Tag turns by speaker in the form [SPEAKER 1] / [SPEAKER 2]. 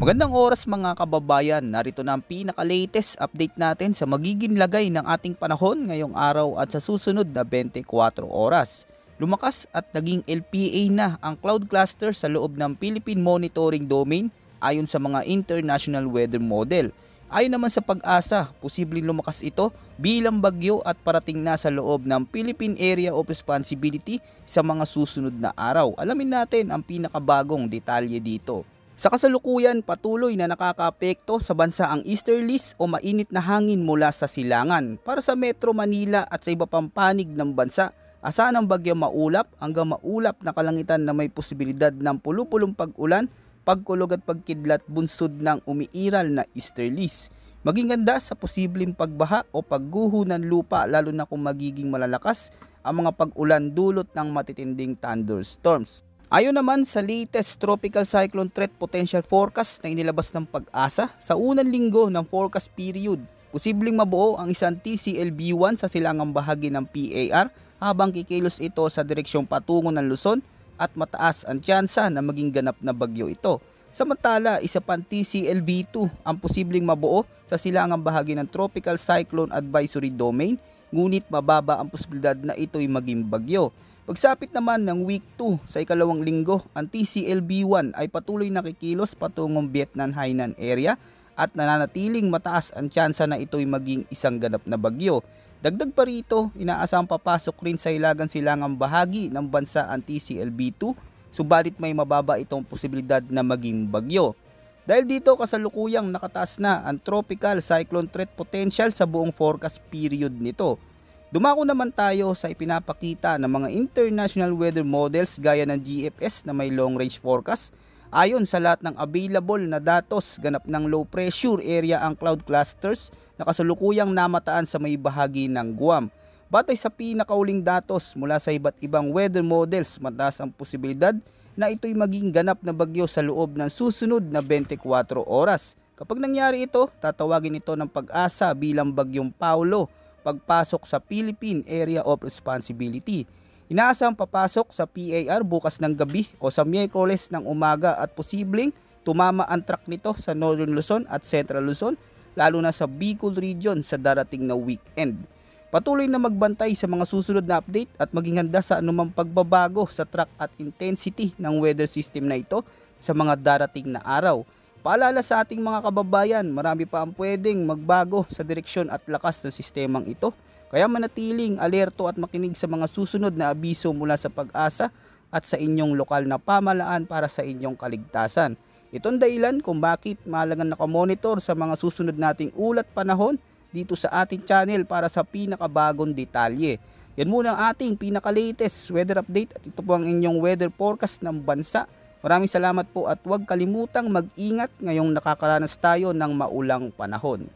[SPEAKER 1] Magandang oras mga kababayan, narito na ang pinaka-latest update natin sa magiging lagay ng ating panahon ngayong araw at sa susunod na 24 oras. Lumakas at naging LPA na ang cloud cluster sa loob ng Philippine Monitoring Domain ayon sa mga international weather model. Ayon naman sa Pag-asa, posibleng lumakas ito bilang bagyo at parating na sa loob ng Philippine Area of Responsibility sa mga susunod na araw. Alamin natin ang pinakabagong detalye dito. Sa kasalukuyan, patuloy na nakakaapekto sa bansa ang easterlies o mainit na hangin mula sa silangan. Para sa Metro Manila at sa iba pang panig ng bansa, asahan ang bagyo maulap hanggang maulap na kalangitan na may posibilidad ng pulu-pulong pag-ulan, pagkulog at pagkidlat bunsod ng umiiral na easterlies. Maging ganda sa posibleng pagbaha o pagguho ng lupa lalo na kung magiging malalakas ang mga pag-ulan dulot ng matitinding thunderstorms. Ayon naman sa latest Tropical Cyclone Threat Potential Forecast na inilabas ng Pag-asa, sa unang linggo ng forecast period, posibleng mabuo ang isang TCLB-1 sa silangang bahagi ng PAR habang kikilos ito sa direksyong patungo ng Luzon at mataas ang tsansa na maging ganap na bagyo ito. Samantala, isa pang TCLB-2 ang posibleng mabuo sa silangang bahagi ng Tropical Cyclone Advisory Domain, ngunit mababa ang posibilidad na ito'y maging bagyo. Pagsapit naman ng week 2 sa ikalawang linggo, ang TCLB-1 ay patuloy nakikilos patungong Vietnam Hainan area at nananatiling mataas ang tsansa na ito'y maging isang ganap na bagyo. Dagdag pa rito, inaasahang papasok rin sa hilagang silangang bahagi ng bansa ang TCLB-2, subalit may mababa itong posibilidad na maging bagyo. Dahil dito kasalukuyang nakataas na ang Tropical Cyclone Threat Potential sa buong forecast period nito. Dumako naman tayo sa ipinapakita ng mga international weather models gaya ng GFS na may long range forecast. Ayon sa lahat ng available na datos, ganap ng low pressure area ang cloud clusters na kasalukuyang namataan sa may bahagi ng Guam. Batay sa pinakauling datos mula sa iba't ibang weather models, mataas ang posibilidad na ito'y maging ganap na bagyo sa loob ng susunod na 24 oras. Kapag nangyari ito, tatawagin ito ng Pag-asa bilang Bagyong Paulo pagpasok sa Philippine Area of Responsibility. Inaasahang papasok sa PAR bukas ng gabi o sa Miyerkules ng umaga at posibleng tumama ang track nito sa Northern Luzon at Central Luzon, lalo na sa Bicol region sa darating na weekend. Patuloy na magbantay sa mga susunod na update at maging handa sa anumang pagbabago sa track at intensity ng weather system na ito sa mga darating na araw. Paalala sa ating mga kababayan, marami pa ang pwedeng magbago sa direksyon at lakas ng sistemang ito. Kaya manatiling alerto at makinig sa mga susunod na abiso mula sa Pag-asa at sa inyong lokal na pamahalaan para sa inyong kaligtasan. Itong dahilan kung bakit mahalagang nakamonitor sa mga susunod nating ulat panahon dito sa ating channel para sa pinakabagong detalye. Yan muna ang ating pinaka-latest weather update at ito po ang inyong weather forecast ng bansa. Maraming salamat po at huwag kalimutang mag-ingat ngayong nakakaranas tayo ng maulang panahon.